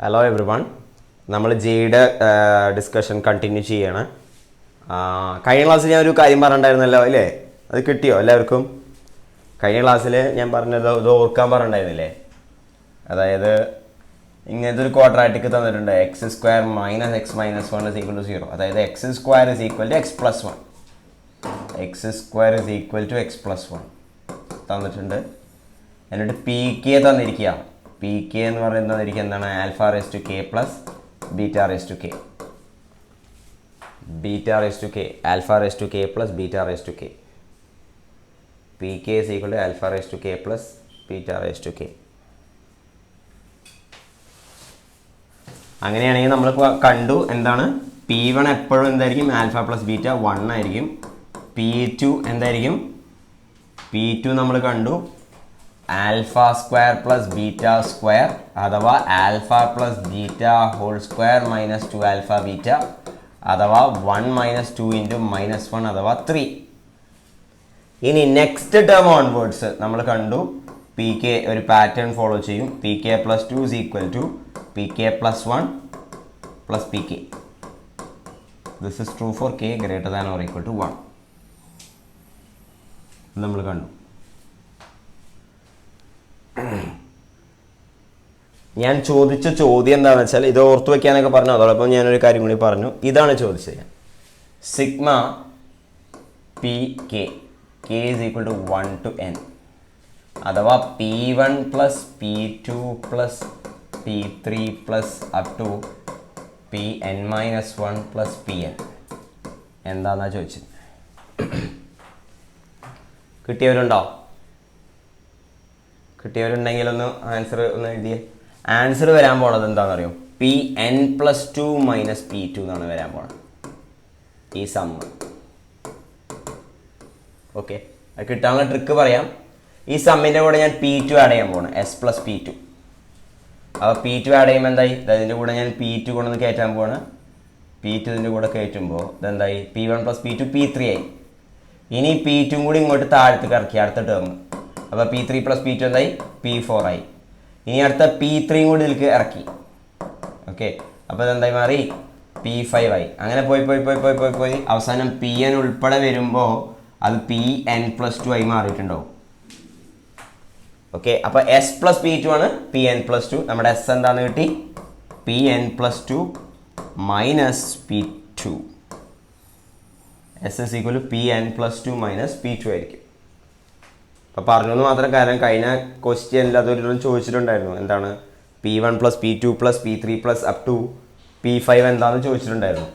Hello everyone. നമ്മൾ ജിയുടെ discussion continue ചെയ്യണം. കഴിഞ്ഞ ക്ലാസ്സിൽ ഞാൻ ഒരു കാര്യം പറഞ്ഞിട്ടുണ്ടായിരുന്നല്ലോ അല്ലേ? അത് കിട്ടിയോ എല്ലാവർക്കും? കഴിഞ്ഞ ക്ലാസ്സിൽ ഞാൻ പറഞ്ഞത് ഇത് ഓർക്കാൻ പറഞ്ഞിട്ടുണ്ടായിരുന്നില്ലേ? അതായത് ഇങ്ങനത്തെ ഒരു ക്വാഡ്രാറ്റിക് തന്നിട്ടുണ്ട്, x square minus x minus 1 is equal to 0. അതായത് x square is equal to x plus 1. X square is equal to x plus 1 തന്നിട്ടുണ്ട്. എന്നിട്ട് പി കെ തന്നിരിക്കുക. പി കെ എന്ന് പറയുന്നത് എന്താണ്? Alpha raise to k plus beta raise to k. Beta raise to k, alpha raise to k plus beta raise to k. P k is equal to alpha raise to k plus beta raise to k. അങ്ങനെയാണെങ്കിൽ നമ്മൾ കണ്ടു എന്താണ്? P1 എപ്പോഴും എന്തായിരിക്കും? Alpha plus beta 1 ആയിരിക്കും. P2 എന്തായിരിക്കും? P2 നമ്മൾ കണ്ടു alpha square plus beta square അഥവാ alpha plus beta whole square minus 2 alpha beta അഥവാ 1 മൈനസ് 2 ഇൻറ്റു മൈനസ് 1 അഥവാ 3. ഇനി നെക്സ്റ്റ് ടേം ഓൺവേർഡ്സ് നമ്മൾ കണ്ടു പി കെ ഒരു പാറ്റേൺ ഫോളോ ചെയ്യും. P k plus 2 is equal to p k plus 1 plus p k. This is true for k greater than or equal to 1. നമ്മൾ കണ്ടു. ഞാൻ ചോദിച്ച ചോദ്യം എന്താണെന്ന് വെച്ചാൽ ഇത് ഓർത്തു വയ്ക്കാനൊക്കെ പറഞ്ഞു. അതോടൊപ്പം ഞാനൊരു കാര്യം കൂടി പറഞ്ഞു. ഇതാണ് ചോദിച്ചത്. Sigma p k k is equal to 1 to n അഥവാ P1 plus P2 plus P3 plus up to Pn minus 1 plus Pn എന്താണെന്നാ ചോദിച്ചത്. കിട്ടിയവരുണ്ടോ? കിട്ടിയവരുണ്ടെങ്കിൽ ഒന്ന് ആൻസർ ഒന്ന് എഴുതിയേ. ആൻസർ വരാൻ പോണത് എന്താണെന്നറിയോ? Pn പ്ലസ് 2 മൈനസ് P2 എന്നാണ് വരാൻ പോണത് ഈ സമ്മ്. ഓക്കെ, അത് കിട്ടാനുള്ള ട്രിക്ക് പറയാം. ഈ സമ്മിൻ്റെ കൂടെ ഞാൻ P2 ആഡ് ചെയ്യാൻ പോകണം, എസ് പ്ലസ് P2. അപ്പോൾ P2 ആഡ് ചെയ്യുമ്പോൾ എന്തായി? ഇതിൻ്റെ കൂടെ ഞാൻ P2 കൊണ്ടൊന്ന് കയറ്റാൻ പോവാണ്. P2 ഇതിൻ്റെ കൂടെ കയറ്റുമ്പോൾ ഇതെന്തായി? P1 പ്ലസ് P2 P3 ആയി. ഇനി P2 കൂടി ഇങ്ങോട്ട് താഴത്തേക്ക് ഇറക്കി അടുത്ത ടേം. അപ്പോൾ P3 പ്ലസ് P2 എന്തായി? P4 ആയി. ഇനി അടുത്ത P3 കൂടി ഇതിലേക്ക് ഇറക്കി. ഓക്കെ, അപ്പോൾ ഇതെന്തായി മാറി? P5 ആയി. അങ്ങനെ പോയി പോയി പോയി പോയി പോയി പോയി അവസാനം Pn ഉൾപ്പെടെ വരുമ്പോൾ അത് Pn പ്ലസ് 2 ആയി മാറിയിട്ടുണ്ടാവും. ഓക്കെ, അപ്പോൾ എസ് പ്ലസ് P2 ആണ് Pn പ്ലസ് 2. നമ്മുടെ എസ് എന്താണെന്ന് കിട്ടി? Pn plus 2 minus P2. S is equal to Pn plus 2 minus P2 ആയിരിക്കും. അപ്പോൾ പറഞ്ഞെന്ന് മാത്രം കാര്യം കഴിഞ്ഞ ക്വസ്റ്റ്യനിൽ അതൊരു ചോദിച്ചിട്ടുണ്ടായിരുന്നു. എന്താണ്? P1 plus P2 plus P3 plus up to P5 എന്താണെന്ന് ചോദിച്ചിട്ടുണ്ടായിരുന്നു.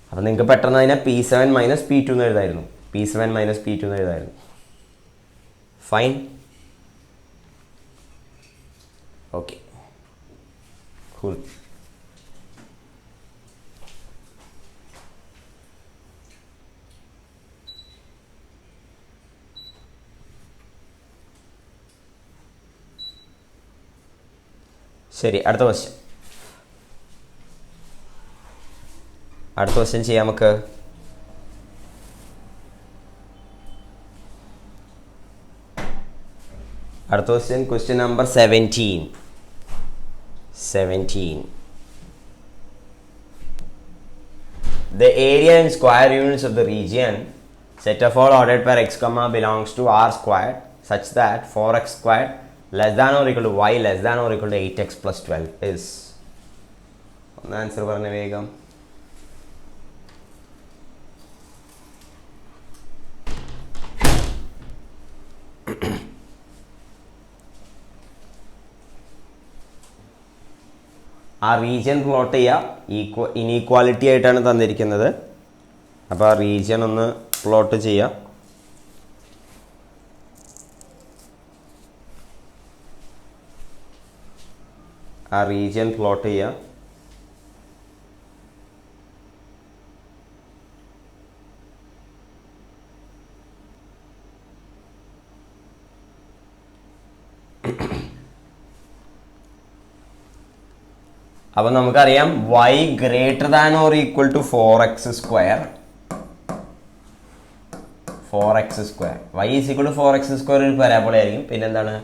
അപ്പോൾ നിങ്ങൾക്ക് പെട്ടെന്ന് അതിനെ P7 മൈനസ് P2 എന്ന് എഴുതായിരുന്നു. P7 മൈനസ് P2 എന്ന് എഴുതായിരുന്നു. ഫൈൻ. Okay, cool. ശരി, അടുത്ത ക്വസ്റ്റ്യൻ. അടുത്ത ക്വസ്റ്റ്യൻ ചെയ്യാം നമുക്ക്. അടുത്ത question, question number 17. The area in square units of the region set of all ordered pair x comma belongs to R squared such that 4x squared less than or equal to y less than or equal to 8x plus 12 is. ഒന്ന് answer പറഞ്ഞ വേഗം. ആ region plot ചെയ്യുക. Inequality ആയിട്ടാണ് തന്നിരിക്കുന്നത്. അപ്പോൾ ആ region ഒന്ന് പ്ലോട്ട് ചെയ്യുക. ആ റീജിയൻ പ്ലോട്ട് ചെയ്യുക. അപ്പോൾ നമുക്കറിയാം y greater than or equal to 4x square. 4x square y is equal to 4x square ഒരു പരാബോള ആയിരിക്കും. പിന്നെ എന്താണ്?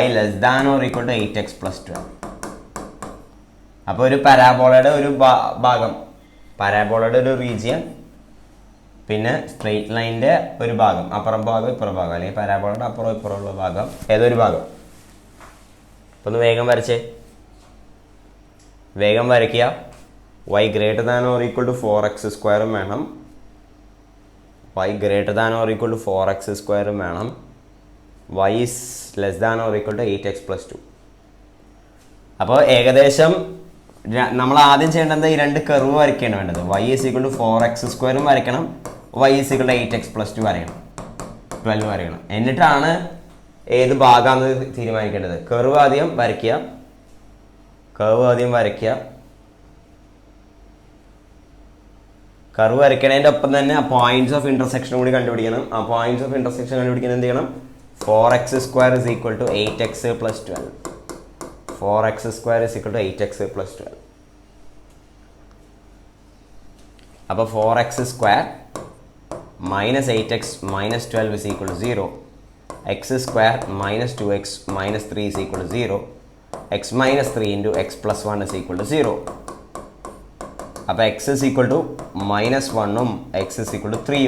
y less than or equal to 8x plus 12. അപ്പോൾ ഒരു പരാബോളയുടെ ഒരു ഭാഗം, പരാബോളയുടെ ഒരു റീജിയൻ, പിന്നെ സ്ട്രെയിറ്റ് ലൈനിൻ്റെ ഒരു ഭാഗം, അപ്പുറം ഭാഗം ഇപ്പുറം ഭാഗം, അല്ലെങ്കിൽ പരാബോളയുടെ അപ്പുറം ഇപ്പുറമുള്ള ഭാഗം, ഏതൊരു ഭാഗം. അപ്പോൾ ഒന്ന് വേഗം വരച്ചേ, വേഗം വരയ്ക്കുക. y greater than or equal to 4x സ്ക്വയറും വേണം, y greater than or equal to 4x സ്ക്വയറും വേണം, y is less than or equal to 8x + 2. അപ്പോൾ ഏകദേശം നമ്മൾ ആദ്യം ചെയ്യേണ്ടത് ഈ രണ്ട് കർവ് വരയ്ക്കുകയാണ് വേണ്ടത്. y is equal to 4x സ്ക്വയറും വരയ്ക്കണം, y is equal to 8x + 2 വരയ്ക്കണം, 12 വരയ്ക്കണം. എന്നിട്ടാണ് ഏത് ഭാഗമാണെന്ന് തീരുമാനിക്കേണ്ടത്. കർവ് ആദ്യം വരയ്ക്കുക, കർവ് ആദ്യം വരയ്ക്കുക. കർവ് വരയ്ക്കണതിൻ്റെ ഒപ്പം തന്നെ ആ പോയിന്റ്സ് ഓഫ് ഇന്റർസെക്ഷൻ കൂടി കണ്ടുപിടിക്കണം. ആ പോയിന്റ്സ് ഓഫ് ഇന്റർസെക്ഷൻ കണ്ടുപിടിക്കാൻ എന്ത് ചെയ്യണം? 4x square is equal to 8x + 12. 4x square is equal to 8x + 12. അപ്പോൾ 4x square minus 8x minus 12 is equal to 0. x square minus 2x minus 3 is equal to 0. x minus 3 into x plus 1 is equal to 0. അപ്പോൾ x is equal to -1 x is equal to 3.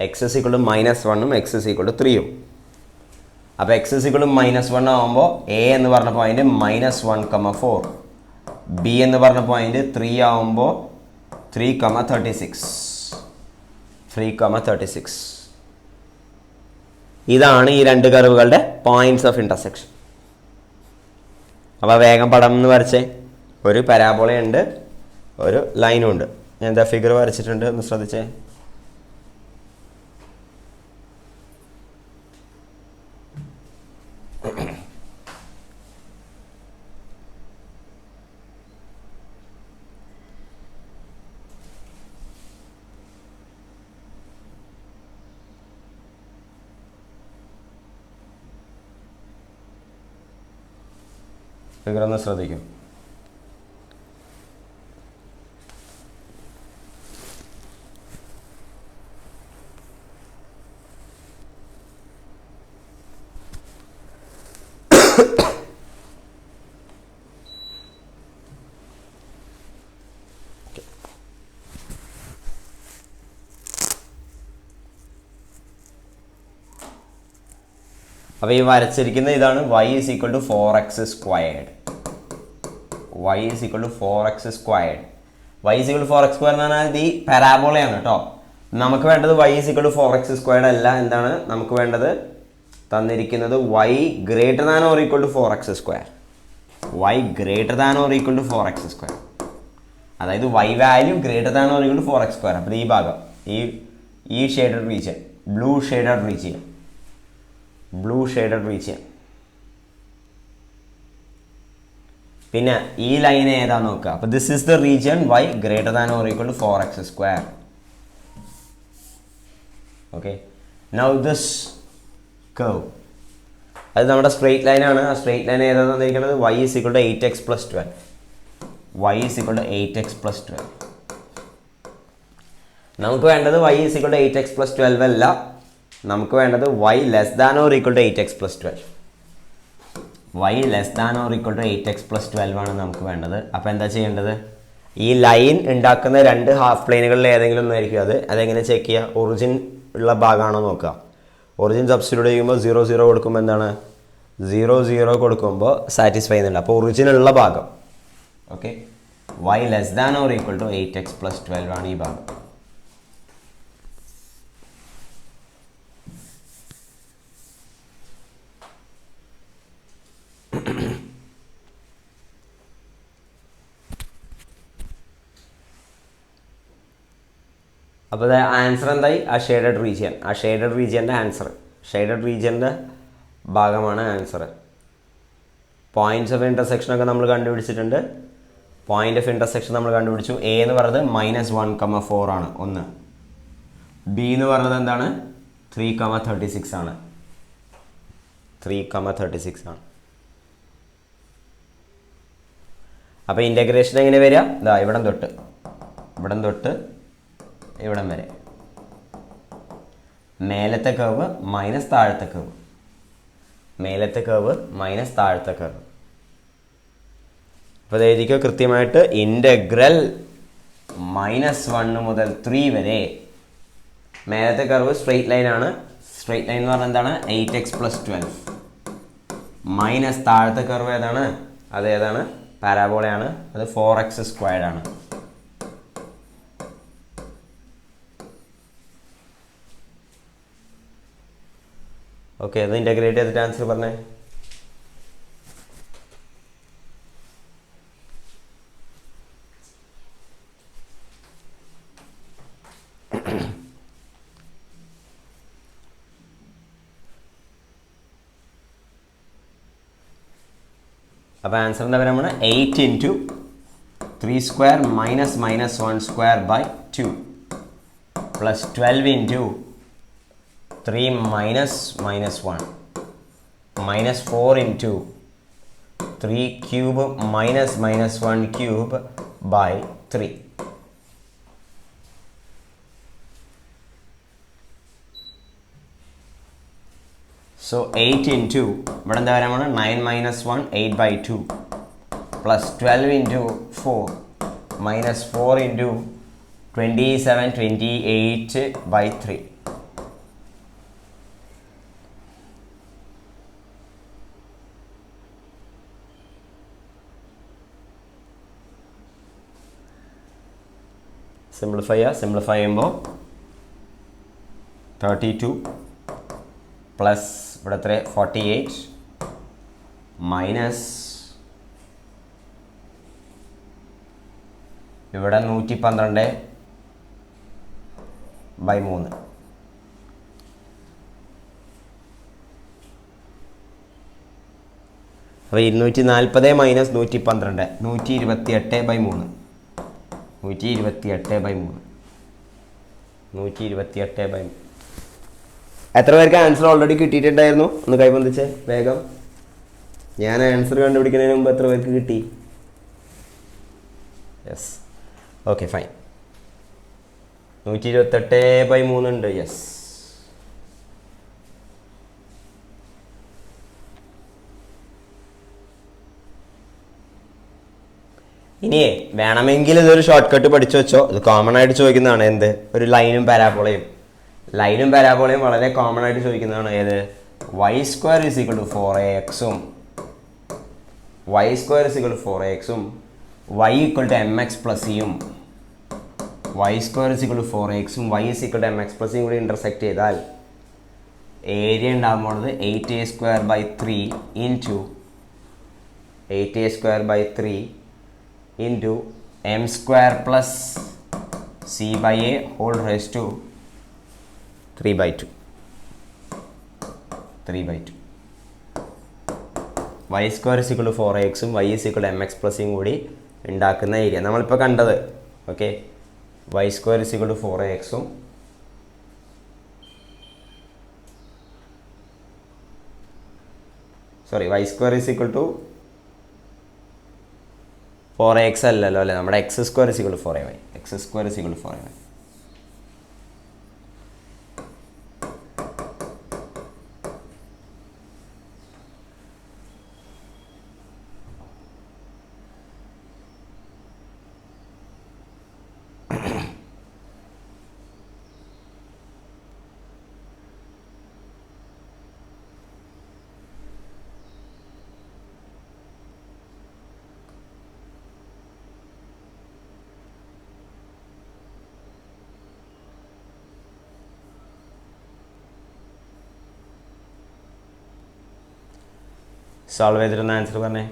x is equal to -1 x is equal to 3. അപ്പോൾ x is equal to -1 ആകുമ്പോൾ a എന്ന് പറഞ്ഞ point -1,4, b എന്ന് പറഞ്ഞ point 3 ആകുമ്പോൾ 3,36. ഇതാണ് ഈ രണ്ട് കർവുകളുടെ പോയിന്റ്സ് ഓഫ് ഇന്റർസെക്ഷൻ. അപ്പോൾ വേഗം പടം എന്ന് വരച്ചേ. ഒരു പരാബോളയുണ്ട്, ഒരു ലൈനും ഉണ്ട്. ഞാൻ എന്താ ഫിഗർ വരച്ചിട്ടുണ്ട് എന്ന് ശ്രദ്ധിച്ചേ. ഫിഗർ ഒന്ന് ശ്രദ്ധിക്കും. അപ്പോൾ ഈ വരച്ചിരിക്കുന്ന ഇതാണ് y is equal to 4x squared. y is equal to 4x squared. y is equal to 4x squared എന്ന് പറഞ്ഞാൽ ഈ പരാബോളയാണ് കേട്ടോ. നമുക്ക് വേണ്ടത് y is equal to 4x squared അല്ല. എന്താണ് നമുക്ക് വേണ്ടത്? തന്നിരിക്കുന്നത് y greater than or equal to 4x square. y greater than or equal to 4x square. അതായത് y value greater than or equal to 4x square. അപ്പോൾ ഈ ഭാഗം, ഈ shaded region, blue shaded region. പിന്നെ ഈ ലൈൻ ഏതാന്ന് നോക്കുക. അപ്പോൾ this is the region y greater than or equal to 4x square. Okay, now this curve, അത് നമ്മുടെ സ്ട്രെയിറ്റ് ലൈനാണ്. ആ സ്ട്രെയിറ്റ് ലൈൻ ഏതാണെന്ന് തന്നിരിക്കുന്നത് y is equal to 8x + 12. y is equal to 8x + 12. നമുക്ക് വേണ്ടത് y is equal to 8x + 12 അല്ല, നമുക്ക് വേണ്ടത് y less than or equal to 8x + 12. y less than or equal to 8x + 12 ആണ് നമുക്ക് വേണ്ടത്. അപ്പോൾ എന്താ ചെയ്യേണ്ടത്? ഈ ലൈൻ ഉണ്ടാക്കുന്ന രണ്ട് ഹാഫ് പ്ലെയിനുകളിൽ ഏതെങ്കിലും ഒന്നായിരിക്കും അത്. അതെങ്ങനെ ചെക്ക് ചെയ്യുക? ഒറിജിൻ ഉള്ള ഭാഗമാണോ നോക്കുക. ഒറിജിൻ സബ്സ്റ്റിറ്റ്യൂട്ട് ചെയ്യുമ്പോൾ 0 0 കൊടുക്കുമ്പോൾ എന്താണ്? 0 0 കൊടുക്കുമ്പോൾ സാറ്റിസ്ഫൈ ചെയ്യുന്നില്ല. അപ്പോൾ ഒറിജിൻ ഉള്ള ഭാഗം. Okay, y less than or equal to 8x + 12 ആണ് ഈ ഭാഗം. അപ്പോൾ ആൻസർ എന്തായി? ആ ഷെയ്ഡഡ് റീജിയൻ്റെ ആൻസർ, ഷെയ്ഡഡ് റീജിയൻ്റെ ഭാഗമാണ് ആൻസർ. പോയിന്റ്സ് ഓഫ് ഇൻ്റർസെക്ഷനൊക്കെ നമ്മൾ കണ്ടുപിടിച്ചിട്ടുണ്ട്. പോയിന്റ് ഓഫ് ഇൻ്റർസെക്ഷൻ നമ്മൾ കണ്ടുപിടിച്ചു. എ എന്ന് പറയുന്നത് -1,4 ആണ്, 1. ബി എന്ന് പറയുന്നത് എന്താണ്? 3,36 ആണ്. 3,36 ആണ്. അപ്പോൾ ഇൻ്റഗ്രേഷൻ എങ്ങനെ വരിക? ഇതാ ഇവിടം തൊട്ട് ഇവിടം വരെ. മേലത്തെ കർവ് മൈനസ് താഴത്തെ കർവ്, അപ്പോൾ അത് എഴുതിക്കോ കൃത്യമായിട്ട്. ഇൻ്റഗ്രൽ -1 മുതൽ 3 വരെ. മേലത്തെ കർവ് സ്ട്രെയിറ്റ് ലൈൻ ആണ്. സ്ട്രെയിറ്റ് ലൈൻ എന്ന് പറഞ്ഞാൽ എന്താണ്? 8x + 12 മൈനസ് താഴത്തെ കർവ് ഏതാണ്? അതേതാണ്? പാരാബോളയാണ്. അത് 4x² ആണ്. ഓക്കെ, അത് ഇൻ്റഗ്രേറ്റ് ചെയ്തിട്ട് ആൻസർ പറഞ്ഞേ. അപ്പോൾ ആൻസർ എന്താ പറയുക? 8 × 3² -(-1²/2) പ്ലസ് 12 × 3 -(-1) -4 × 3³ -(-1³/3). So 8 × ഇവിടെ എന്താ പറയുക? 9 - 1 8/2 പ്ലസ് 12 × 4 -4 × 27 28/3. സിംപ്ലിഫൈ ചെയ്യുമ്പോൾ 32 പ്ലസ് ഇവിടെ എത്ര? 48 മൈനസ് ഇവിടെ 112/3. അപ്പോൾ 240 - 112 128/3. 128/3. എത്ര പേർക്ക് ആൻസർ ഓൾറെഡി കിട്ടിയിട്ടുണ്ടായിരുന്നു? ഒന്ന് കൈബന്ധിച്ചേ വേഗം. ഞാൻ ആൻസർ കണ്ടുപിടിക്കുന്നതിന് മുമ്പ് എത്ര പേർക്ക് കിട്ടി? Yes, okay fine. 128/3 ഉണ്ട്. യെസ്. ഇനിയേ വേണമെങ്കിൽ ഇതൊരു ഷോർട്ട് കട്ട് പഠിച്ചു വെച്ചോ. ഇത് കോമൺ ആയിട്ട് ചോദിക്കുന്നതാണ്. എന്ത്? ഒരു ലൈനും പാരാബോളയും. ലൈനും പാരാബോളയും വളരെ കോമൺ ആയിട്ട് ചോദിക്കുന്നതാണ്. ഏത്? y² = 4ax-ഉം y² = 4ax-ഉം y = mx + e-യും y² = 4ax-ഉം y = mx + e-യും കൂടി ഇൻ്റർസെക്റ്റ് ചെയ്താൽ ഏരിയ ഉണ്ടാകുമ്പോൾ 8a² × 8a² into m² plus c/a whole raised to 3/2. y² = 4ax-ഉം y = mx + e-യും കൂടി ഉണ്ടാക്കുന്ന ഏരിയ നമ്മളിപ്പോൾ കണ്ടത്. ഓക്കെ, y² = 4ax-ഉം y² = 4ax അല്ലല്ലോ അല്ലേ? നമ്മുടെ x² = 4ay. x² = 4ay. Solve ചെയ്തിരുന്ന ആൻസർ പറഞ്ഞേ.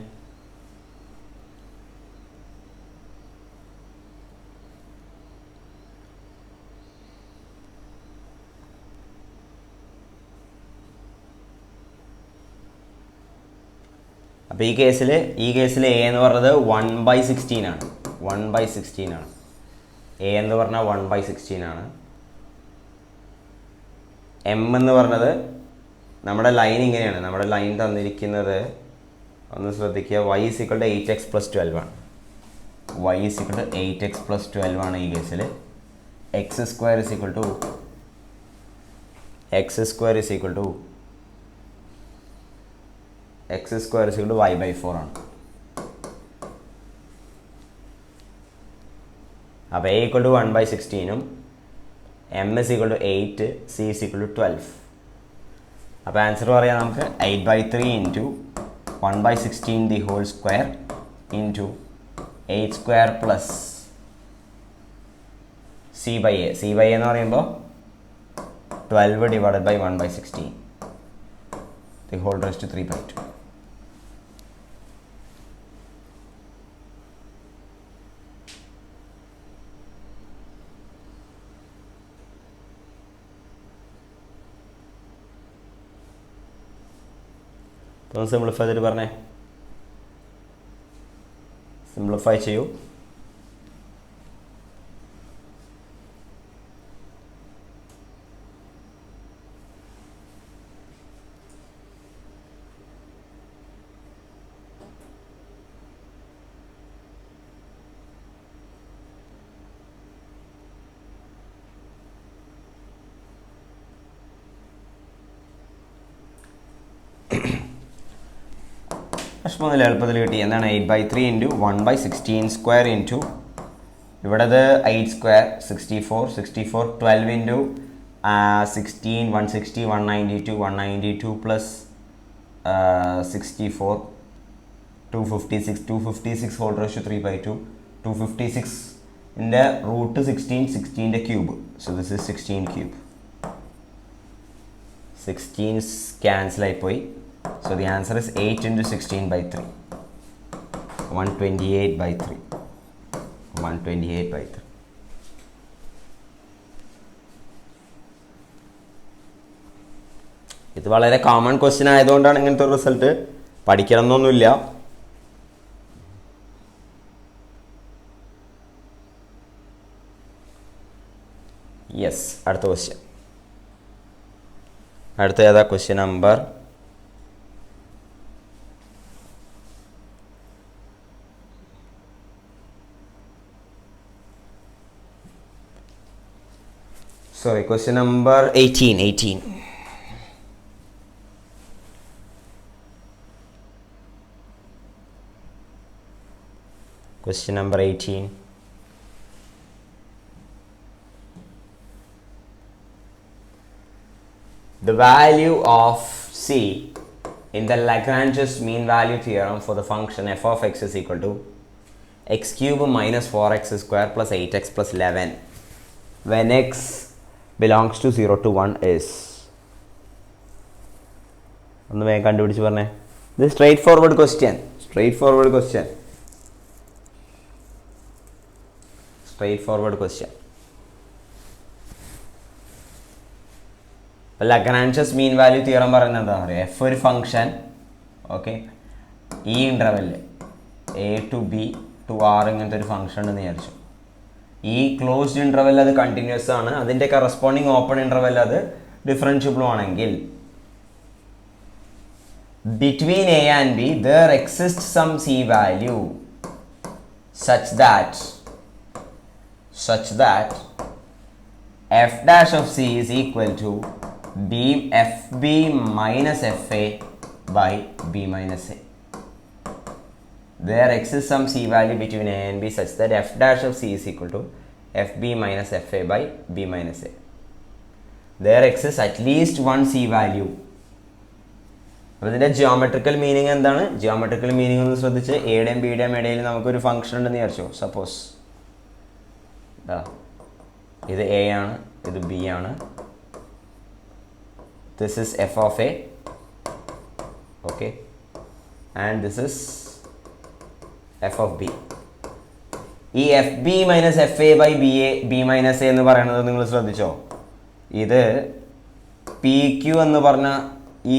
അപ്പോൾ ഈ കേസിൽ എ എന്ന് പറഞ്ഞത് 1/16 ആണ്. 1/16 ആണ്. എ എന്ന് പറഞ്ഞാൽ 1/16 ആണ്. എം എന്ന് പറഞ്ഞത് നമ്മുടെ ലൈൻ ഇങ്ങനെയാണ്. നമ്മുടെ ലൈൻ തന്നിരിക്കുന്നത് ഒന്ന് ശ്രദ്ധിക്കുക. y = 8x + 12 ആണ്. y = 8x + 12 ആണ് ഈ കേസിൽ. x² = y/4 ആണ്. അപ്പോൾ A equal to 1/16 M is equal to 8, C is equal to 12. അപ്പോൾ ആൻസർ പറയാം നമുക്ക് 8/3 into 1/16 the whole square into 8 square plus C/A. C/A എന്ന് പറയുമ്പോൾ 12 divided by 1/16 the whole raised to 3/2. അപ്പോൾ സിംപ്ലിഫൈ ചെയ്തിട്ട് പറഞ്ഞേ. സിംപ്ലിഫൈ ചെയ്യൂ. പ്രശ്നമൊന്നുമില്ല, എളുപ്പത്തിൽ കിട്ടി. എന്താണ് 8/3 ഇൻറ്റു 1/16 സ്ക്വയർ ഇൻറ്റു ഇവിടെ 8 സ്ക്വയർ 64 12 ഇൻറ്റു 16 160 192 192 പ്ലസ് 64 256 whole ratio 3/2 256 root 16 cube. So this is 16 cube. 16 cancel ആയിപ്പോയി. So the answer is 8 into 16/3. 128/3. 128/3. ഇത് വളരെ കോമൺ ക്വസ്റ്റ്യൻ ആയതുകൊണ്ടാണ് ഇങ്ങനത്തെ ഒരു റിസൾട്ട്. പഠിക്കണം എന്നൊന്നുമില്ല. യെസ്, അടുത്ത ക്വസ്റ്റ്യൻ. അടുത്ത ഏതാ question number? Sorry, question number 18. Question number 18. The value of C in the Lagrange's mean value theorem for the function f of x is equal to x cube minus 4x square plus 8x plus 11 when x belongs to 0 to 1 is. ഒന്ന് വേഗം കണ്ടുപിടിച്ച് പറഞ്ഞേ. ഇത് straight forward question. Lagrange's mean value theorem പറയുന്നത് എന്താ പറയുക? F ഒരു function, okay, ഈ interval A to B to R ഇങ്ങനത്തെ ഒരു ഫംഗ്ഷൻ ഉണ്ടെന്ന് വിചാരിച്ചു. ഈ ക്ലോസ്ഡ് ഇൻ്റർവെൽ അത് കണ്ടിന്യൂസ് ആണ്, അതിൻ്റെ കറസ്പോണ്ടിങ് ഓപ്പൺ ഇൻ്റർവെൽ അത് ഡിഫറൻഷ്യബിളും ആണെങ്കിൽ between A and B there exists some C value such that f dash of C is equal to FB minus FA by B minus A. There exists some C value between A and B such that f dash of C is equal to FB minus FA by B minus A. There exists at least one C value. അപ്പോൾ ഇതിൻ്റെ geometrical meaning എന്താണ്? Geometrical meaning ഒന്ന് ശ്രദ്ധിച്ച്. എയുടെയും ബിയുടെയും ഇടയിൽ നമുക്കൊരു function ഉണ്ടെന്ന് വിചാരിച്ചോ. സപ്പോസ് ഇത് എ ആണ്, ഇത് ബി ആണ്. This is F of A, okay, and this is F of B. ഈ F B minus F A by B minus A എന്ന് പറയുന്നത് നിങ്ങൾ ശ്രദ്ധിച്ചോ. ഇത് പി ക്യു എന്ന് പറഞ്ഞ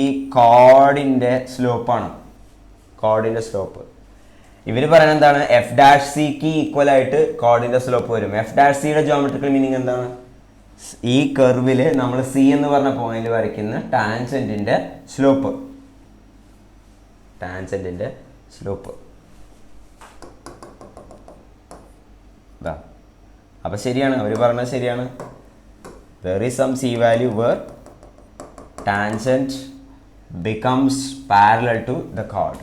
ഈ കോഡിൻ്റെ സ്ലോപ്പാണ്. ഇവർ പറയുന്നത് എന്താണ്? എഫ് ഡാഷ് സിക്ക് ഈക്വൽ ആയിട്ട് കോഡിൻ്റെ സ്ലോപ്പ് വരും. എഫ് ഡാഷ് സിയുടെ ജിയോമെട്രിക്കൽ മീനിങ് എന്താണ്? ഈ കർവിൽ നമ്മൾ സി എന്ന് പറഞ്ഞ പോയിന്റ് വരയ്ക്കുന്ന ടാൻജന്റിൻ്റെ സ്ലോപ്പ്. അപ്പം ശരിയാണ്, അവർ പറഞ്ഞത് ശരിയാണ്. there is some C value where tangent becomes parallel to the chord.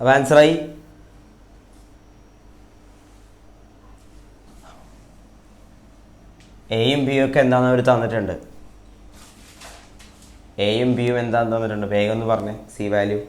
അപ്പോൾ ആൻസറായി. എയും ബിയും ഒക്കെ എന്താണെന്ന് അവർ തന്നിട്ടുണ്ട്. എയും ബിയും എന്താണെന്ന് തന്നിട്ടുണ്ട്, വേഗം ഒന്ന് പറഞ്ഞേ. സി വാല്യൂ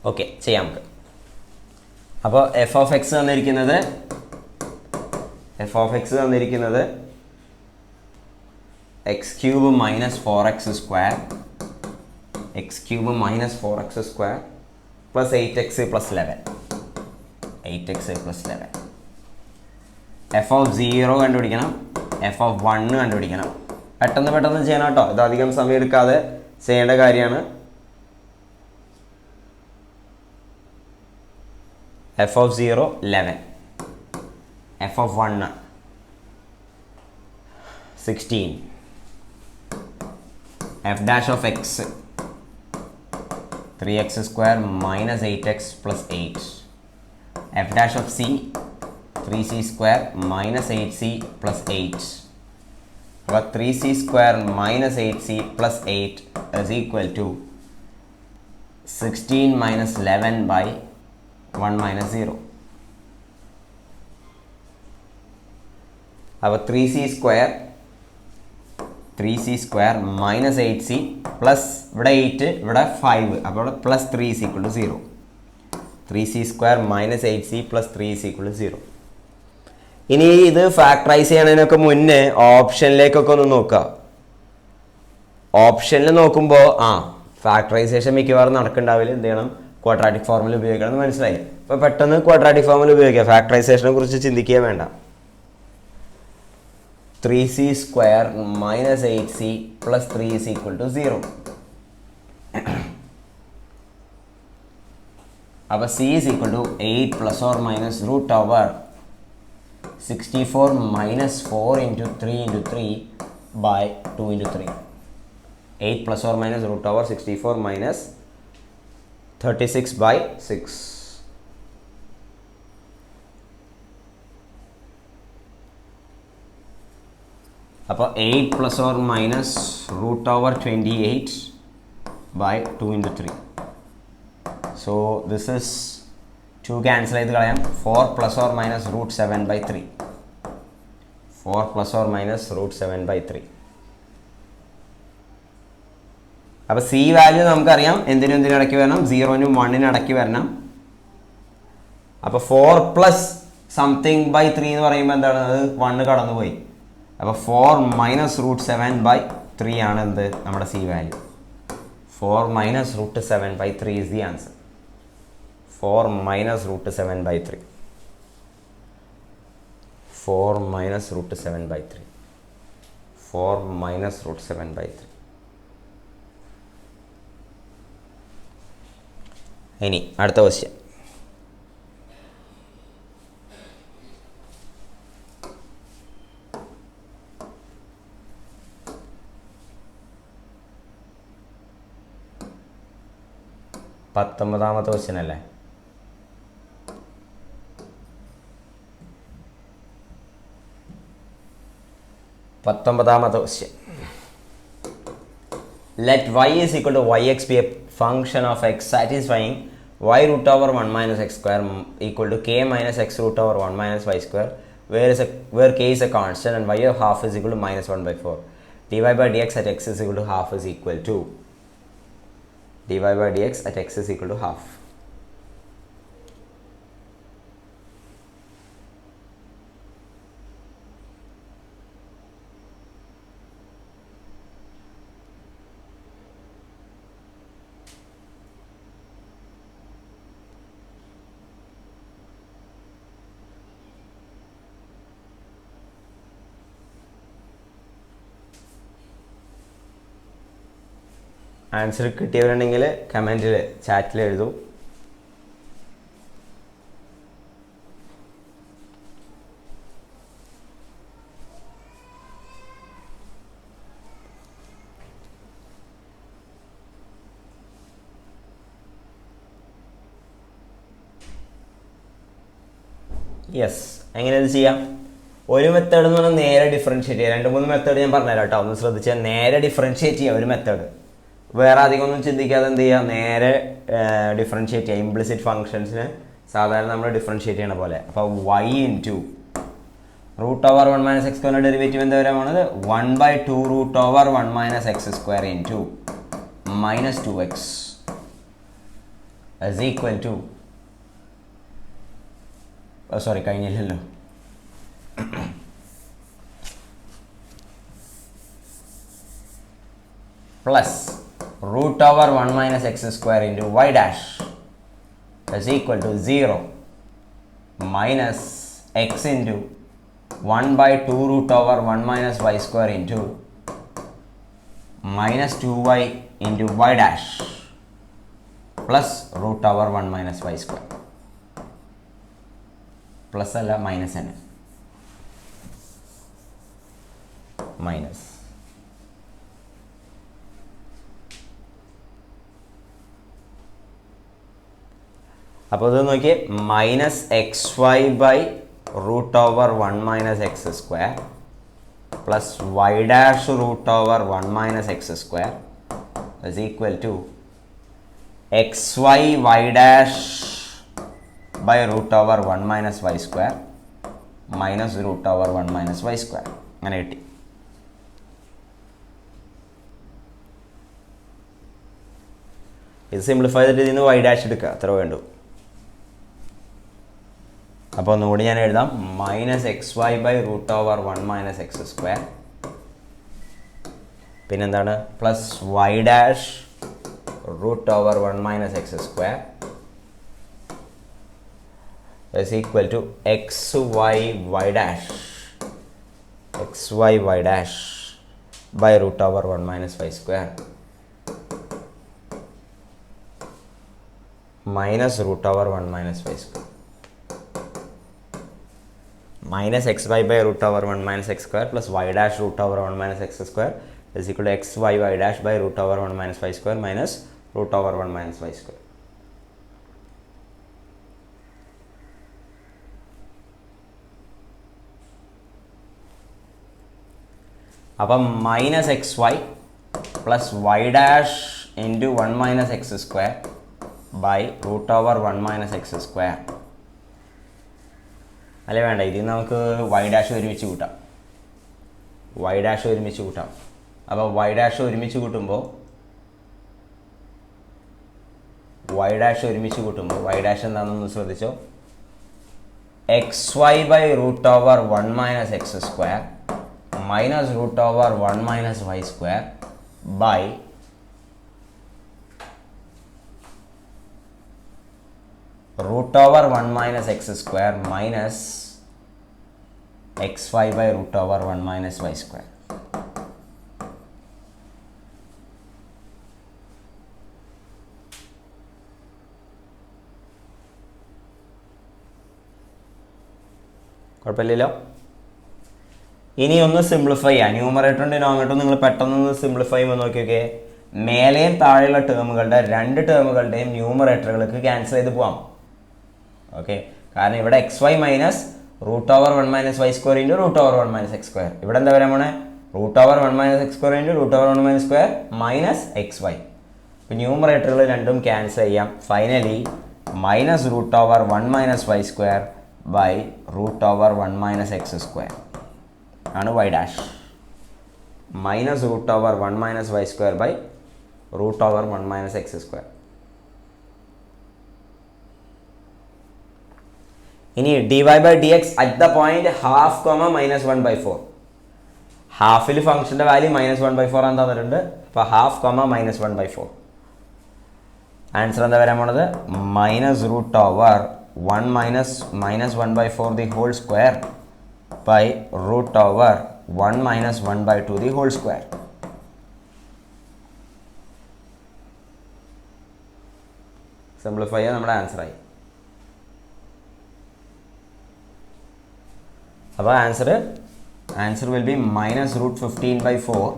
ഓക്കെ ചെയ്യാം നമുക്ക്. അപ്പോൾ എഫ് ഓഫ് എക്സ് തന്നിരിക്കുന്നത് X cube minus 4x square plus 8x plus 11 F of 0 കണ്ടുപിടിക്കണം, എഫ് ഓഫ് 1 കണ്ടുപിടിക്കണം. പെട്ടെന്ന് ചെയ്യണം കേട്ടോ, ഇത് അധികം സമയം എടുക്കാതെ ചെയ്യേണ്ട കാര്യമാണ്. f of 0 11, f of 1 16, f dash of x 3x square minus 8x plus 8, f dash of c 3c square minus 8c plus 8. But 3c square minus 8c plus 8 is equal to 16 minus 11 by 1 minus 0. अब 3c square minus 8c plus ഇവിടെ 8 ഇവിടെ 5 അപ്പോൾ ഇവിടെ plus 3 is equal to 0. 3c square minus 8c plus 3 is equal to 0. ഇനി ഇത് factorise ചെയ്യണതിനൊക്കെ മുന്നേ ഓപ്ഷനിലേക്കൊക്കെ ഒന്ന് നോക്കുക. ഓപ്ഷനിൽ നോക്കുമ്പോൾ ഫാക്ടറൈസേഷൻ മിക്കവാറും നടക്കുന്നുണ്ടാവില്ല. എന്ത് ചെയ്യണം? ക്വാഡ്രാറ്റിക് ഫോർമുല ഉപയോഗിക്കണം എന്ന് മനസ്സിലായി. അപ്പോൾ പെട്ടെന്ന് ക്വാഡ്രാറ്റിക് ഫോർമുല ഉപയോഗിക്കുക, ഫാക്ടറൈസേഷനെ കുറിച്ച് ചിന്തിക്കുക വേണ്ട. 3c square minus 8c plus 3 is equal to 0. അപ്പോൾ c is equal to 8 plus or minus root over 64 minus 4 into 3 into 3 by 2 into 3. 8 plus or minus root over 64 minus 36 by 6. അപ്പോൾ 8 plus or minus root over 28 by 2 into 3. So this is 2 cancel ചെയ്ത് കളയാം. 4 plus or minus root 7 by 3. 4 plus or minus root 7 by 3. അപ്പോൾ C value നമുക്കറിയാം എന്തിനും ഇടയ്ക്ക് വരണം, 0-നും 1-നും ഇടയ്ക്ക് വരണം. അപ്പോൾ 4 പ്ലസ് സംതിങ് ബൈ 3 എന്ന് പറയുമ്പോൾ എന്താണ്, അത് 1 കടന്നുപോയി. അപ്പോൾ 4 മൈനസ് റൂട്ട് 7 ബൈ 3 ആണ് എന്ത് നമ്മുടെ C value. 4 minus root 7 by 3 is the answer. 4 minus root 7 by 3. 4 minus root 7 by 3. 4 minus root 7 by 3. ഇനി അടുത്ത ക്വസ്റ്റ്യൻ. പത്തൊമ്പതാമത്തെ ക്വസ്റ്റ്യൻ അല്ലേ? പത്തൊമ്പതാമത്തെ question. Let y is equal to yx be a function of x satisfying y root over 1 minus x square equal to k minus x root over 1 minus y square, where k is a constant and y of half is equal to minus 1 by 4. dy by dx at x is equal to half is equal to dy by dx at x is equal to half. Answer കിട്ടിയവരുണ്ടെങ്കിൽ കമൻറ്റിൽ ചാറ്റിൽ എഴുതൂ. Yes, എങ്ങനെ ഇത് ചെയ്യാം? ഒരു method എന്ന് പറഞ്ഞാൽ നേരെ ഡിഫറൻഷ്യേറ്റ് ചെയ്യുക. 2-3 മെത്തേഡ് ഞാൻ പറഞ്ഞുതരാം കേട്ടോ, ഒന്ന് ശ്രദ്ധിച്ചാൽ. നേരെ ഡിഫറൻഷ്യേറ്റ് ചെയ്യുക ഒരു മെത്തേഡ്, വേറെ അധികം ഒന്നും ചിന്തിക്കാതെ എന്ത് ചെയ്യുക, നേരെ ഡിഫറൻഷ്യേറ്റ് ചെയ്യുക. ഇംപ്ലിസിറ്റ് ഫംഗ്ഷൻസിന് സാധാരണ നമ്മൾ ഡിഫറൻഷ്യേറ്റ് ചെയ്യണ പോലെ. അപ്പോൾ y ഇൻറ്റു √1 മൈനസ് എക്സ് സ്ക്വയറിൻ്റെ ഡെറിവേറ്റീവ് എന്താ വരാമാണ്? 1/2 √1 minus X square into minus 2x is equal to sorry കഴിഞ്ഞില്ലല്ലോ, plus √1 minus X square into y dash is equal to 0 minus X into 1/2 √1 minus y square into minus 2y into y dash plus √1 minus y square. Plus അല്ല, minus തന്നെ, minus. അപ്പോൾ ഇത് നോക്കിയേ, minus (xy/√1 minus X square plus y dash √1 minus X square is equal to xy dash by √1 minus y square minus √1 minus y square. അങ്ങനെ കിട്ടി. ഇത് simplify ചെയ്തിട്ട് ഇതിന് y ഡാഷ് എടുക്കുക, അത്ര വേണ്ടു. അപ്പോൾ ഒന്നുകൂടി ഞാൻ എഴുതാം, minus (xy/√1 minus X square പിന്നെന്താണ് plus y dash √1 minus X square is equal to xy dash by √1 minus y square minus √1 minus y square minus xy by √1 minus x square plus y dash √1 minus x square is equal to xy dash by √1 minus y square minus √1 minus y square. അപ്പം minus (xy) plus y dash into 1 minus X square by √1 minus X square. അല്ലേ വേണ്ട, ഇതിൽ നമുക്ക് y dash ഒരുമിച്ച് കൂട്ടാം. അപ്പോൾ y dash ഒരുമിച്ച് കൂട്ടുമ്പോൾ y ഡാഷ് എന്താണെന്നൊന്ന് ശ്രദ്ധിച്ചോ. xy/√1 minus X square minus √1 minus y square by √1 minus x square minus xy by √1 minus y square. കുഴപ്പമില്ലല്ലോ. ഇനി ഒന്ന് സിംപ്ലിഫൈ ചെയ്യാം. ന്യൂമറേറ്ററും ഡിനോമിനേറ്ററും നിങ്ങൾ പെട്ടെന്ന് സിംപ്ലിഫൈ ചെയ്യുമ്പോൾ നോക്കിയൊക്കെ, മേലെയും താഴെയുള്ള ടേമുകളുടെ രണ്ട് ടേമുകളുടെയും ന്യൂമറേറ്ററുകൾക്ക് ക്യാൻസൽ ചെയ്ത് പോവാം. ഓക്കെ, കാരണം ഇവിടെ xy minus √1 minus y square into √1 minus X square. ഇവിടെ എന്താ വരാൻ പോണേ? √1 minus X square into √1 minus square minus xy. ഇപ്പം ന്യൂമറേറ്ററുകൾ രണ്ടും ക്യാൻസൽ ചെയ്യാം. Finally minus √1 minus y square by √1 minus X square ആണ് y dash. Minus √1 minus y square by √1 minus X square. ഇനി dy/dx at the point half (-1/4). Hafil ഫംഗ്ഷൻ്റെ value -1/4 ആണെന്ന് തന്നിട്ടുണ്ട്. അപ്പോൾ half (-1/4). Answer എന്താ വരാൻ പോണത്? -√1 minus -1/4 the whole square by √1 minus 1/2 the whole square. Simplify ചെയ്യാൻ നമ്മുടെ ആൻസറായി. അപ്പോൾ ആൻസർ വിൽ ബി -√15/4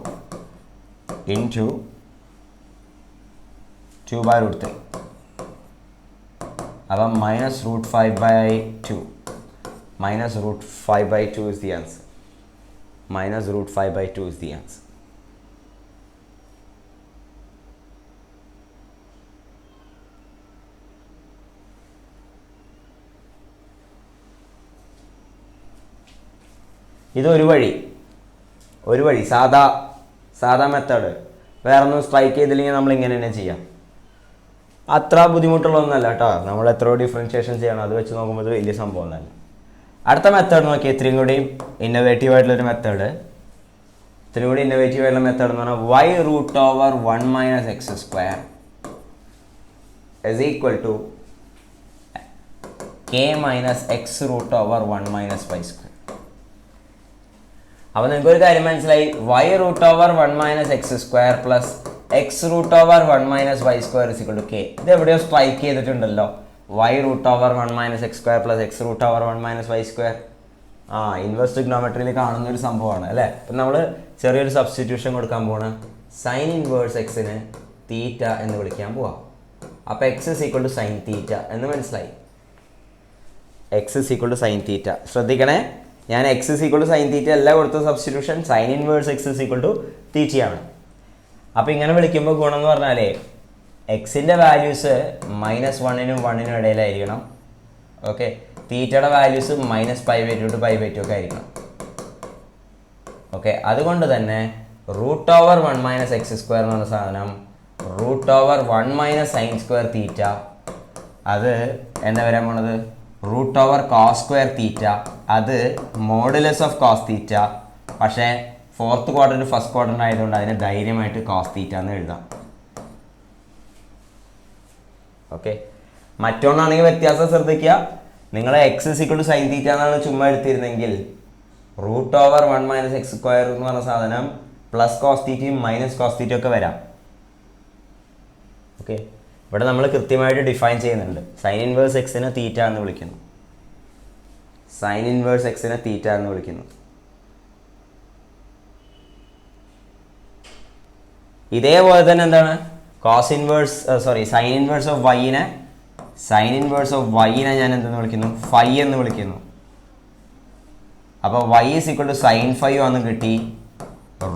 into 2/√3. അപ്പം -√5/2 minus root 5 by 2 is the answer. Minus root 5 by 2 is the answer. ഇത് ഒരു വഴി സാധാ മെത്തേഡ്. വേറെ ഒന്നും സ്ട്രൈക്ക് ചെയ്തില്ലെങ്കിൽ നമ്മൾ ഇങ്ങനെ തന്നെ ചെയ്യാം. അത്ര ബുദ്ധിമുട്ടുള്ളതൊന്നല്ല കേട്ടോ. നമ്മൾ എത്രയോ ഡിഫറൻഷിയേഷൻ ചെയ്യണം, അത് വെച്ച് നോക്കുമ്പോൾ ഇത് വലിയ സംഭവം ഒന്നല്ല. അടുത്ത മെത്തേഡ് നോക്കി, ഇത്രയും കൂടി ഇന്നോവേറ്റീവ് ആയിട്ടുള്ളൊരു മെത്തേഡ്. എന്ന് പറഞ്ഞാൽ y root over 1 minus x square is equal to k minus x root over 1 minus y square. അപ്പോൾ നിങ്ങൾക്കൊരു കാര്യം മനസ്സിലായി, y root over 1 minus x square plus x root over 1 minus y square is equal to k. ഇത് എവിടെയോ strike ചെയ്തിട്ടുണ്ടല്ലോ. y root over 1 minus x square plus x root over 1 minus y square. Inverse ട്രിഗ്നോമെട്രിയിൽ കാണുന്ന ഒരു സംഭവമാണ് അല്ലേ. അപ്പം നമ്മൾ ചെറിയൊരു സബ്സ്റ്റിറ്റ്യൂഷൻ കൊടുക്കാൻ പോവാണ്. സൈൻ ഇൻവേഴ്സ് എക്സിന് തീറ്റ എന്ന് വിളിക്കാൻ പോവാം. അപ്പോൾ x is equal to sine theta എന്ന് മനസ്സിലായി. X is equal to sine theta. ശ്രദ്ധിക്കണേ, ഞാൻ x is equal to sine theta അല്ല കൊടുത്ത substitution, sine inverse x is equal to തീറ്റയാണ്. അപ്പോൾ ഇങ്ങനെ വിളിക്കുമ്പോൾ ഗുണം എന്ന് പറഞ്ഞാലേ എക്സിൻ്റെ വാല്യൂസ് -1നും 1നും ഇടയിലായിരിക്കണം. ഓക്കെ, തീറ്റയുടെ വാല്യൂസ് -π/2 to π/2 ഒക്കെ ആയിരിക്കണം. ഓക്കെ, അതുകൊണ്ട് തന്നെ root over 1 minus x square എന്ന് പറഞ്ഞ സാധനം root over 1 minus sin square തീറ്റ, അത് എന്താ വരാൻ പോണത് root over cos square theta, അത് മോഡുലസ് ഓഫ് കോസ് തീറ്റ. പക്ഷേ ഫോർത്ത് ക്വാഡ്രന്റ് ഫസ്റ്റ് ക്വാഡ്രന്റ് ആയതുകൊണ്ട് അതിനെ ധൈര്യമായിട്ട് കോസ് തീറ്റ എന്ന് എഴുതാം. ഓക്കെ, മറ്റൊന്നാണെങ്കിൽ വ്യത്യാസം ശ്രദ്ധിക്കുക. നിങ്ങൾ X is equal to sine theta എന്നാണ് ചുമ്മാ എടുത്തിരുന്നെങ്കിൽ root over 1 minus x square എന്ന് പറഞ്ഞ സാധനം പ്ലസ് കോസ് തീറ്റയും മൈനസ് കോസ് തീറ്റയും ഒക്കെ വരാം. ഓക്കെ, ഇവിടെ നമ്മൾ കൃത്യമായിട്ട് ഡിഫൈൻ ചെയ്യുന്നുണ്ട്. സൈൻ ഇൻവേഴ്സ് എക്സിനെ തീറ്റ എന്ന് വിളിക്കുന്നു. സൈൻ ഇൻവേഴ്സ് എക്സിനെ തീറ്റ എന്ന് വിളിക്കുന്നു. ഇതേപോലെ തന്നെ എന്താണ് cos inverse sine inverse of വൈനെ ഞാൻ എന്തെന്ന് വിളിക്കുന്നു, ഫൈ എന്ന് വിളിക്കുന്നു. അപ്പോൾ y is equal to sin phi ആണെന്ന് കിട്ടി,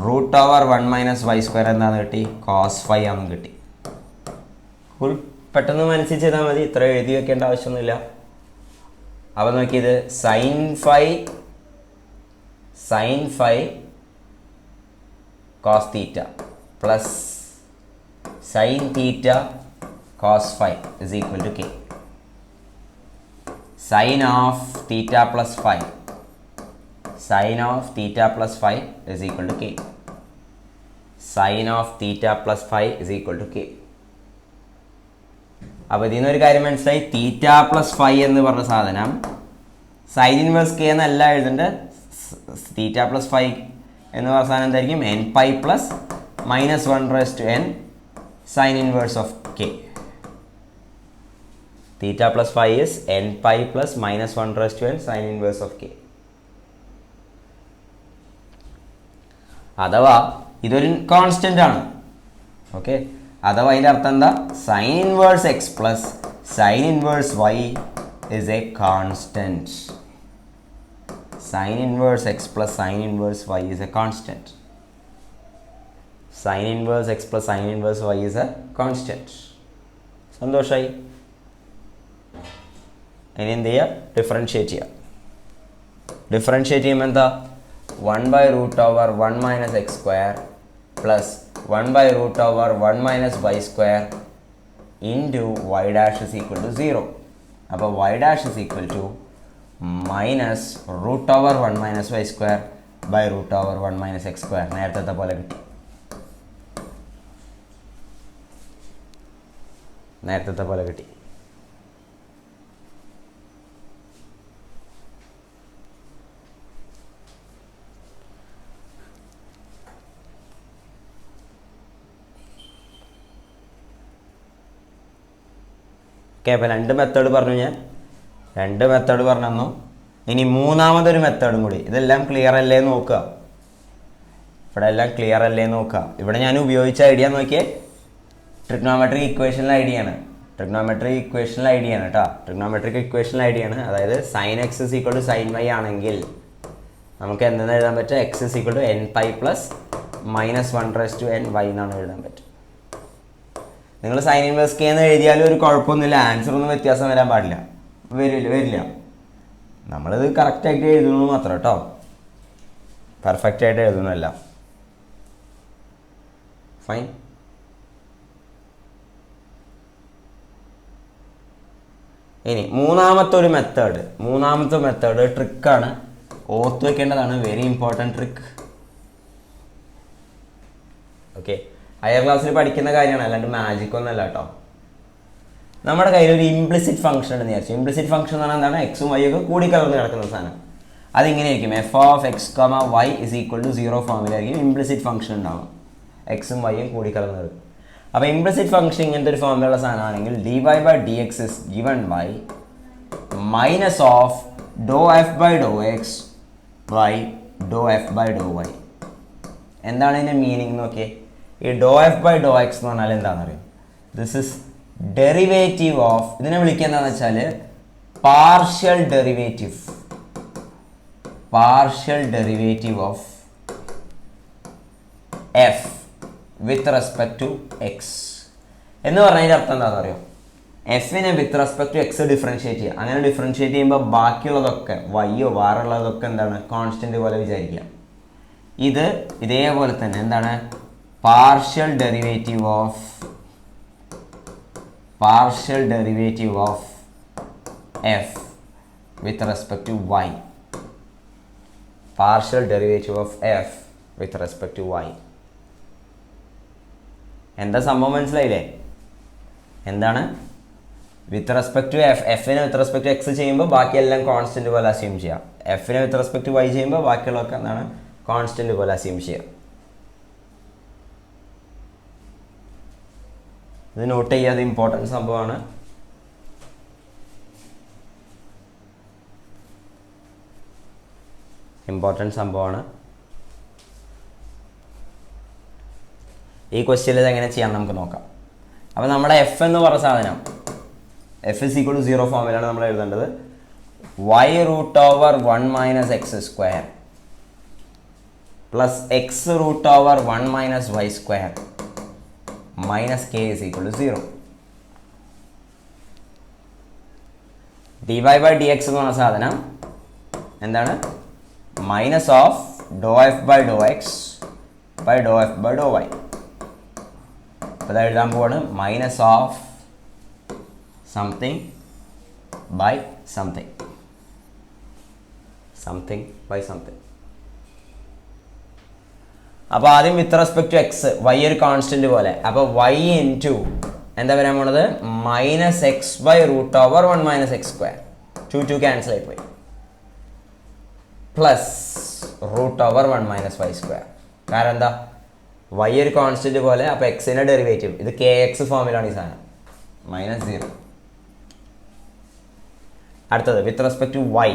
root over 1 minus y square എന്താണെന്ന് കിട്ടി, കോസ് ഫൈ ആണെന്ന് കിട്ടി. പെട്ടെന്ന് മനസ്സിൽ ചെയ്താൽ മതി, ഇത്ര എഴുതി വെക്കേണ്ട ആവശ്യമൊന്നുമില്ല. അപ്പോൾ നോക്കിയത് sine phi cos theta plus sine theta cos phi is equal to k. Sine of theta plus phi sin of theta plus phi is equal to k. Sin of theta plus phi is equal to k. അപ്പോൾ ഇതിൽ നിന്നൊരു കാര്യം മനസ്സിലായി, തീറ്റ plus phi എന്ന് പറഞ്ഞ സാധനം sine inverse K എന്നല്ല എഴുതേണ്ടത്. തീറ്റ പ്ലസ് ഫൈ എന്ന് പറഞ്ഞ സാധനം എന്തായിരിക്കും, n pi plus -1/n sine inverse of k. Theta plus phi is n pi plus -1/n sine inverse of k. അഥവാ ഇതൊരു കോൺസ്റ്റന്റ് ആണ്. ഓക്കെ, അഥവാ അതിൻ്റെ അർത്ഥം എന്താ, sine inverse x plus sine inverse y is a constant. Sine inverse x plus sine inverse y is a constant. Sine inverse x plus sine inverse y is a constant. സന്തോഷമായി. ഇനി എന്ത് ചെയ്യുക, differentiate ചെയ്യുക. Differentiate ചെയ്യുമ്പോൾ എന്താ, 1 by root over 1 minus x square plus 1 by root over 1 minus y square into y dash is equal to 0. അപ്പോൾ y dash is equal to minus root over 1 minus y square by root over 1 minus x square. നേരത്തെ പോലെ കിട്ടി. Okay, അപ്പോൾ രണ്ട് method പറഞ്ഞു. ഇനി മൂന്നാമതൊരു മെത്തേഡും കൂടി. ഇതെല്ലാം ക്ലിയർ അല്ലേ നോക്കുക. ഇവിടെ ഞാൻ ഉപയോഗിച്ച ഐഡിയ നോക്കിയേ, ട്രിഗ്നോമെട്രിക് ഇക്വേഷനിലെ ഐഡിയ ആണ് കേട്ടോ. ട്രിഗ്നോമെട്രിക് ഇക്വേഷൻ ഐഡിയ ആണ്. അതായത് sine x is equal to sine y ആണെങ്കിൽ നമുക്ക് എന്തെന്ന് എഴുതാൻ പറ്റുക, x is equal to n pi plus -1/n y എന്നാണ് എഴുതാൻ പറ്റും. നിങ്ങൾ സൈൻ ഇൻവേഴ്സ് കെ എന്ന് എഴുതിയാലും ഒരു കുഴപ്പമൊന്നുമില്ല, ആൻസർ ഒന്നും വ്യത്യാസം വരാൻ പാടില്ല, വരില്ല. നമ്മളിത് കറക്റ്റായിട്ട് എഴുതുന്നു മാത്രം കേട്ടോ, പെർഫെക്റ്റ് ആയിട്ട് എഴുതുന്നല്ല. ഫൈൻ. ഇനി മൂന്നാമത്തെ മെത്തേഡ് ട്രിക്കാണ്, ഓർത്ത് വെക്കേണ്ടതാണ്, very important trick. Okay, higher ക്ലാസ്സിൽ പഠിക്കുന്ന കാര്യമാണ്, അല്ലാണ്ട് മാജിക് ഒന്നല്ല കേട്ടോ. നമ്മുടെ കയ്യിൽ ഒരു ഇംപ്ലിസിറ്റ് ഫംഗ്ഷൻ ഉണ്ടെന്ന് വിചാരിച്ചു. ഇംപ്ലിസിറ്റ് ഫംഗ്ഷൻ എന്ന് പറഞ്ഞാൽ എന്താണ്, എക്സും വൈ ഒക്കെ കൂടിക്കലർന്ന് കിടക്കുന്ന സാധനം. അതിങ്ങനെയായിരിക്കും, f(x, y) = 0 ഫോമിലായിരിക്കും ഇംപ്ലിസിറ്റ് ഫംഗ്ഷൻ ഉണ്ടാവും, എക്സും വൈയും കൂടിക്കലർന്നത്. അപ്പോൾ ഇംപ്ലിസിറ്റ് ഫംഗ്ഷൻ ഇങ്ങനത്തെ ഒരു ഫോമിലുള്ള സാധനമാണെങ്കിൽ dy/dx is given by -(∂f/∂x by ∂f/∂y). എന്താണ് ഇതിൻ്റെ മീനിങ് നോക്കിയേ. ഈ ∂f/∂x എന്ന് പറഞ്ഞാൽ എന്താണെന്ന് അറിയാം, ദിസ് ഇസ് ഡെറിവേറ്റീവ് ഓഫ്, ഇതിനെ വിളിക്കുക എന്താണെന്ന് വെച്ചാൽ partial derivative of f with respect to x എന്ന് പറഞ്ഞതിൻ്റെ അർത്ഥം എന്താണെന്ന് അറിയോ, എഫിനെ with respect to x differentiate ചെയ്യുക. അങ്ങനെ ഡിഫറൻഷിയേറ്റ് ചെയ്യുമ്പോൾ ബാക്കിയുള്ളതൊക്കെ വൈയോ വേറുള്ളതൊക്കെ എന്താണ്, കോൺസ്റ്റന്റ് പോലെ വിചാരിക്കുക. ഇത് ഇതേപോലെ തന്നെ എന്താണ്, partial derivative of f with respect to y. Partial derivative of f with respect to y. എന്താ സംഭവം മനസ്സിലായില്ലേ? എന്താണ് വിത്ത് റെസ്പെക്ട് ടു എഫ്, എഫിനെ വിത്ത് റെസ്പെക്ട് ടു എക്സ് ചെയ്യുമ്പോൾ ബാക്കിയെല്ലാം കോൺസ്റ്റന്റ് പോലെ അസ്യൂം ചെയ്യാം. എഫിനെ വിത്ത് റെസ്പെക്ട് ടു വൈ ചെയ്യുമ്പോൾ ബാക്കിയുള്ളതൊക്കെ എന്താണ്, കോൺസ്റ്റന്റ് പോലെ അസ്യൂം ചെയ്യാം. ഇത് നോട്ട് ചെയ്യാതെ ഇമ്പോർട്ടൻറ്റ് സംഭവമാണ്. ഈ ക്വസ്റ്റ്യനിൽ ഇത് എങ്ങനെ ചെയ്യാം നമുക്ക് നോക്കാം. അപ്പോൾ നമ്മുടെ എഫ് എന്ന് പറഞ്ഞ സാധനം, എഫ് ഇസ് ഈക്വൽ ടു 0 ഫോമിലാണ് നമ്മൾ എഴുതേണ്ടത്. y√1 - x² plus x√1 - y² minus k is equal to 0. dy/dx എന്ന് പറഞ്ഞ സാധനം എന്താണ്, minus of ∂f/∂x by ∂f/∂y. അപ്പോൾ അത് എഴുതാൻ പോവാണ്, minus of something by something. അപ്പോൾ ആദ്യം with respect to x, y ഒരു കോൺസ്റ്റന്റ് പോലെ. അപ്പോൾ y ഇൻറ്റു എന്താ വരാൻ പോണത്, -x/√1 - x². 2 ക്യാൻസൽ ആയിപ്പോയി. Plus √1 - y². കാരണം എന്താ, y ഒരു കോൺസ്റ്റന്റ് പോലെ, അപ്പോൾ എക്സിൻ്റെ ഡെറിവേറ്റീവ് ഇത് kx ഫോമിലാണ് ഈ സാധനം, -0. അടുത്തത് വിത്ത് റെസ്പെക്ട് ടു y,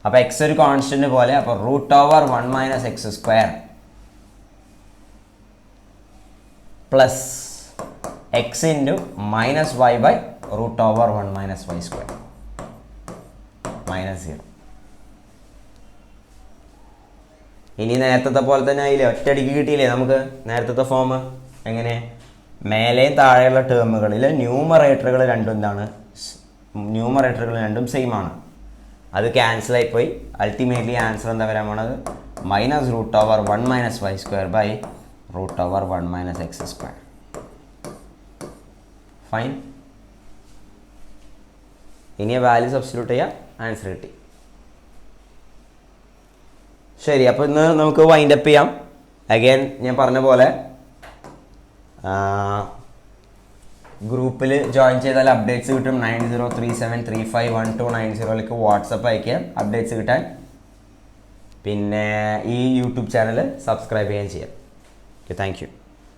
അപ്പോൾ എക്സ് ഒരു കോൺസ്റ്റന്റ് പോലെ, അപ്പോൾ √1 - x² plus x into -y/√1 - y², -0. ഇനി നേരത്തെ പോലെ തന്നെ ആയില്ലേ, ഒറ്റയടിക്ക് കിട്ടിയില്ലേ നമുക്ക് നേരത്തെ ഫോം. എങ്ങനെ, മേലെയും താഴെയുള്ള ടേമുകളിൽ ന്യൂമറേറ്ററുകൾ രണ്ടും സെയിം ആണ്. അത് ക്യാൻസൽ ആയിപ്പോയി. അൾട്ടിമേറ്റ്ലി ആൻസർ എന്താ വരാൻ പോണത്, -√1 - y² by √1 - x². ഫൈൻ. ഇനി വാല്യൂ സബ്സ്റ്റിറ്റ്യൂട്ട് ചെയ്യുക, ആൻസർ കിട്ടി. ശരി, അപ്പോൾ ഇന്ന് നമുക്ക് വൈൻഡപ്പ് ചെയ്യാം. അഗൈൻ ഞാൻ പറഞ്ഞ പോലെ ഗ്രൂപ്പിൽ ജോയിൻ ചെയ്താൽ അപ്ഡേറ്റ്സ് കിട്ടും. 9037351290 വാട്സപ്പ് അയക്കുക അപ്ഡേറ്റ്സ് കിട്ടാൻ. പിന്നെ ഈ യൂട്യൂബ് ചാനൽ സബ്സ്ക്രൈബ് ചെയ്യാൻ ചെയ്യാം. Okay, thank you.